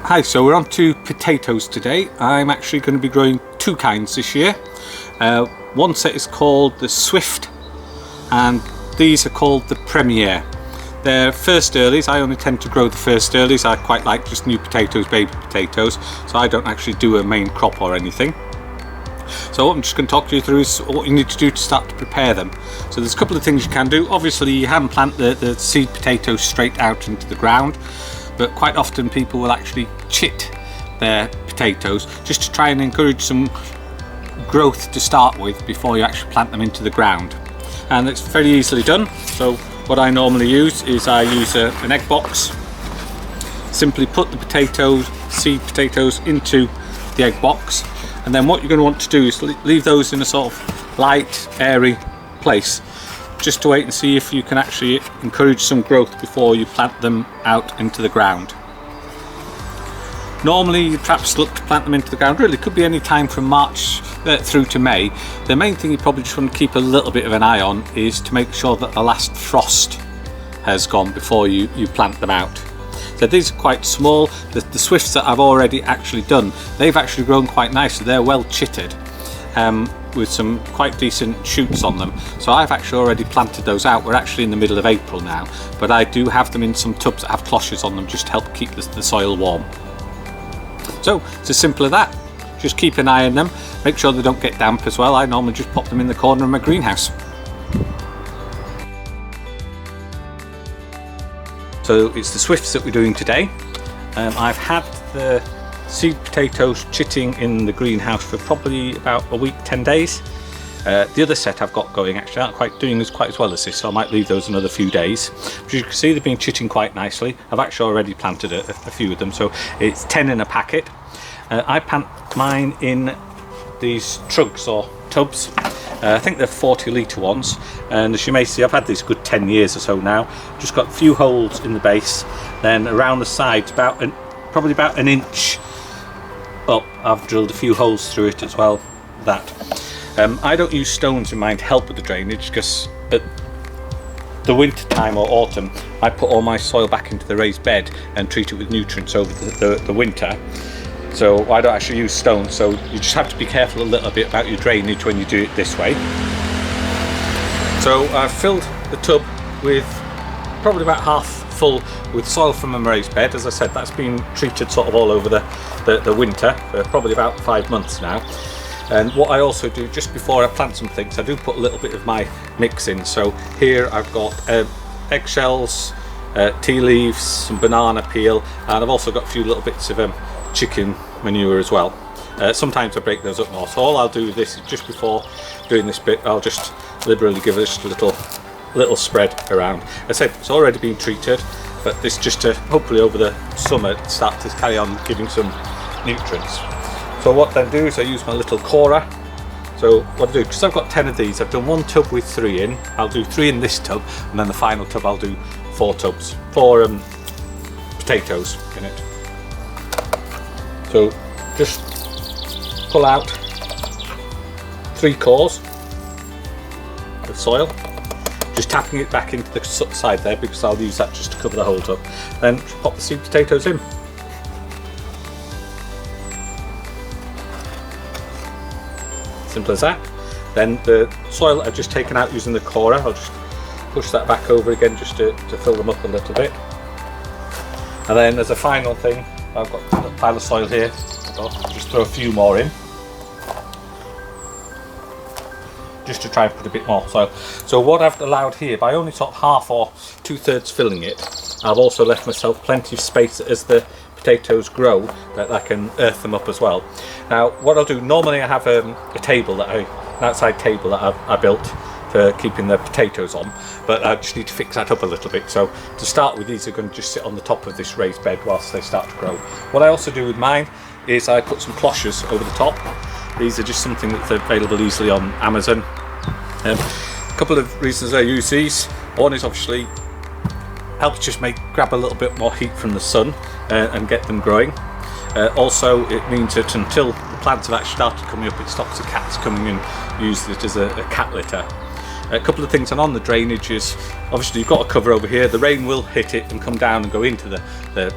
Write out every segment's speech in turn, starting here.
Hi, so we're on to potatoes today. I'm actually going to be growing two kinds this year. One set is called the Swift and these are called the Premier. They're first earlies. I only tend to grow the first earlies. I quite like just new potatoes, baby potatoes, so I don't actually do a main crop or anything. So what I'm just going to talk to you through is what you need to do to start to prepare them. So there's a couple of things you can do. Obviously you hand plant the seed potatoes straight out into the ground, but quite often people will actually chit their potatoes just to try and encourage some growth to start with before you actually plant them into the ground. And it's very easily done. So what I normally use is I use an egg box. Simply put the seed potatoes into the egg box, and then what you're going to want to do is leave those in a sort of light, airy place just to wait and see if you can actually encourage some growth before you plant them out into the ground. Normally you perhaps look to plant them into the ground, really could be any time from March through to May. The main thing you probably just want to keep a little bit of an eye on is to make sure that the last frost has gone before you plant them out. So these are quite small. The Swifts that I've already actually done, they've actually grown quite nicely. They're well chitted with some quite decent shoots on them. So I've actually already planted those out. We're actually in the middle of April now, but I do have them in some tubs that have cloches on them just to help keep the soil warm. So it's as simple as that. Just keep an eye on them, make sure they don't get damp as well. I normally just pop them in the corner of my greenhouse. So it's the Swifts that we're doing today. I've had the seed potatoes chitting in the greenhouse for probably about a week, 10 days. The other set I've got going actually aren't quite doing quite as well as this, so I might leave those another few days. But as you can see, they've been chitting quite nicely. I've actually already planted a few of them, so it's 10 in a packet. I plant mine in these trugs or tubs. I think they're 40-litre ones, and as you may see, I've had these good 10 years or so now. Just got a few holes in the base, then around the sides probably about an inch up I've drilled a few holes through it as well. I don't use stones in mine to help with the drainage because at the winter time or autumn I put all my soil back into the raised bed and treat it with nutrients over the winter. So I don't actually use stones, so you just have to be careful a little bit about your drainage when you do it this way. So I've filled the tub with probably about half full with soil from a raised bed. As I said, that's been treated sort of all over the winter for probably about 5 months now. And what I also do just before I plant some things, I do put a little bit of my mix in. So here I've got eggshells, tea leaves, some banana peel, and I've also got a few little bits of chicken manure as well. Sometimes I break those up more, so all I'll do with this is just before doing this bit, I'll just liberally give it just a little spread around. As I said, it's already been treated, but this just to hopefully over the summer start to carry on giving some nutrients. So what then do is I use my little corer. So what I do, because I've got 10 of these, I've done one tub with 3 in, I'll do 3 in this tub, and then the final tub I'll do 4 potatoes in it. So just pull out 3 cores of soil, just tapping it back into the side there because I'll use that just to cover the whole tub. Then pop the seed potatoes in. Simple as that. Then the soil I've just taken out using the corer, I'll just push that back over again just to fill them up a little bit. And then as a final thing, I've got a pile of soil here. I'll just throw a few more in, just to try and put a bit more soil. So what I've allowed here, by only sort of half or 2/3 filling it, I've also left myself plenty of space as the potatoes grow that I can earth them up as well. Now what I'll do, normally I have a table an outside table that I built for keeping the potatoes on, but I just need to fix that up a little bit. So to start with, these are going to just sit on the top of this raised bed whilst they start to grow. What I also do with mine is I put some cloches over the top. These are just something that's available easily on Amazon. A couple of reasons I use these. One is obviously helps just grab a little bit more heat from the sun and get them growing. Also it means that until the plants have actually started coming up, it stops the cats coming and use it as a cat litter. A couple of things, and on the drainage is obviously you've got a cover over here. The rain will hit it and come down and go into the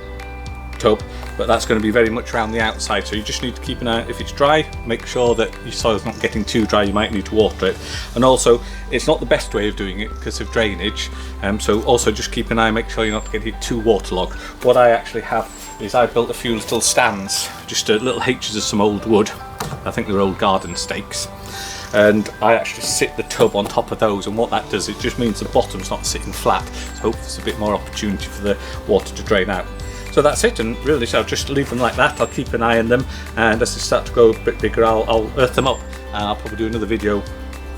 tub, but that's going to be very much around the outside, so you just need to keep an eye. If it's dry, make sure that your soil's not getting too dry. You might need to water it, and also it's not the best way of doing it because of drainage, so also just keep an eye, make sure you're not getting it too waterlogged. What I actually have is I built a few little stands, just little H's of some old wood. I think they're old garden stakes, and I actually sit the tub on top of those, and what that does, it just means the bottom's not sitting flat, so hopefully there's a bit more opportunity for the water to drain out. So that's it, and really, so I'll just leave them like that. I'll keep an eye on them, and as they start to grow a bit bigger, I'll earth them up, and I'll probably do another video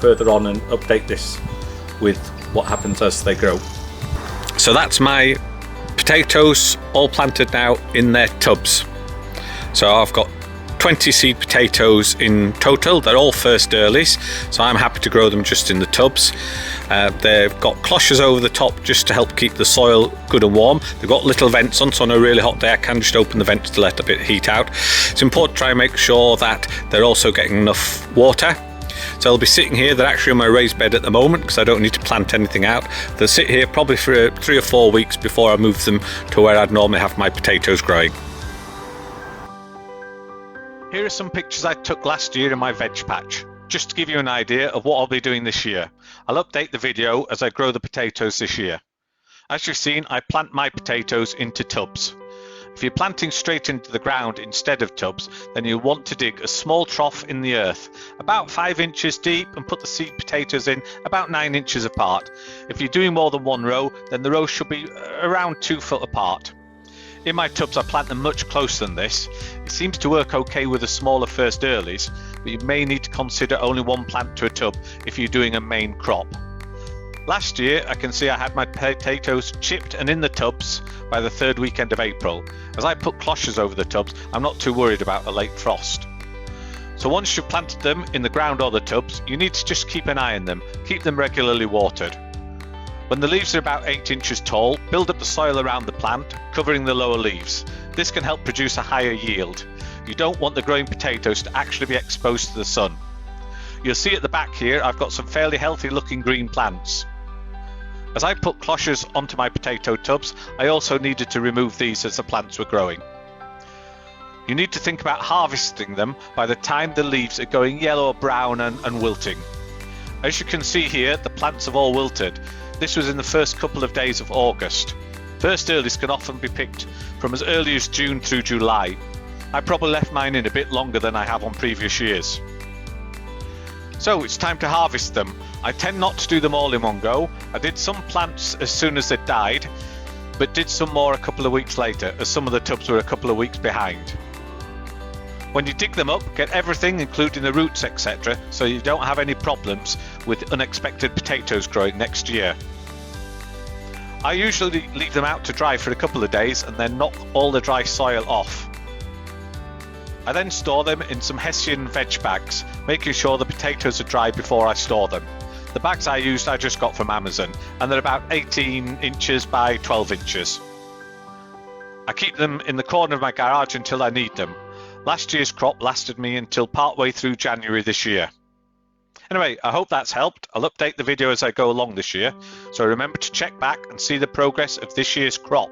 further on and update this with what happens as they grow. So that's my potatoes all planted now in their tubs. So I've got 20 seed potatoes in total. They're all first earlies, so I'm happy to grow them just in the tubs. They've got cloches over the top just to help keep the soil good and warm. They've got little vents on, so on a really hot day I can just open the vents to let a bit of heat out. It's important to try and make sure that they're also getting enough water. So they'll be sitting here. They're actually on my raised bed at the moment because I don't need to plant anything out. They'll sit here probably for 3 or 4 weeks before I move them to where I'd normally have my potatoes growing. Here are some pictures I took last year in my veg patch, just to give you an idea of what I'll be doing this year. I'll update the video as I grow the potatoes this year. As you've seen, I plant my potatoes into tubs. If you're planting straight into the ground instead of tubs, then you'll want to dig a small trough in the earth, about 5 inches deep, and put the seed potatoes in about 9 inches apart. If you're doing more than one row, then the rows should be around 2 foot apart. In my tubs I plant them much closer than this. It seems to work okay with the smaller first earlies, but you may need to consider only one plant to a tub if you're doing a main crop. Last year I can see I had my potatoes chipped and in the tubs by the 3rd weekend of April. As I put cloches over the tubs, I'm not too worried about a late frost. So once you've planted them in the ground or the tubs, you need to just keep an eye on them, keep them regularly watered. When the leaves are about 8 inches tall, build up the soil around the plant, covering the lower leaves. This can help produce a higher yield. You don't want the growing potatoes to actually be exposed to the sun. You'll see at the back here I've got some fairly healthy looking green plants. As I put cloches onto my potato tubs, I also needed to remove these as the plants were growing. You need to think about harvesting them by the time the leaves are going yellow or brown and wilting. As you can see here, the plants have all wilted. This was in the first couple of days of August. First earlies can often be picked from as early as June through July. I probably left mine in a bit longer than I have on previous years. So it's time to harvest them. I tend not to do them all in one go. I did some plants as soon as they died, but did some more a couple of weeks later, as some of the tubs were a couple of weeks behind. When you dig them up, get everything including the roots etc, so you don't have any problems with unexpected potatoes growing next year. I usually leave them out to dry for a couple of days and then knock all the dry soil off. I then store them in some Hessian veg bags, making sure the potatoes are dry before I store them. The bags I used I just got from Amazon, and they're about 18 inches by 12 inches. I keep them in the corner of my garage until I need them. Last year's crop lasted me until partway through January this year. Anyway, I hope that's helped. I'll update the video as I go along this year, so remember to check back and see the progress of this year's crop.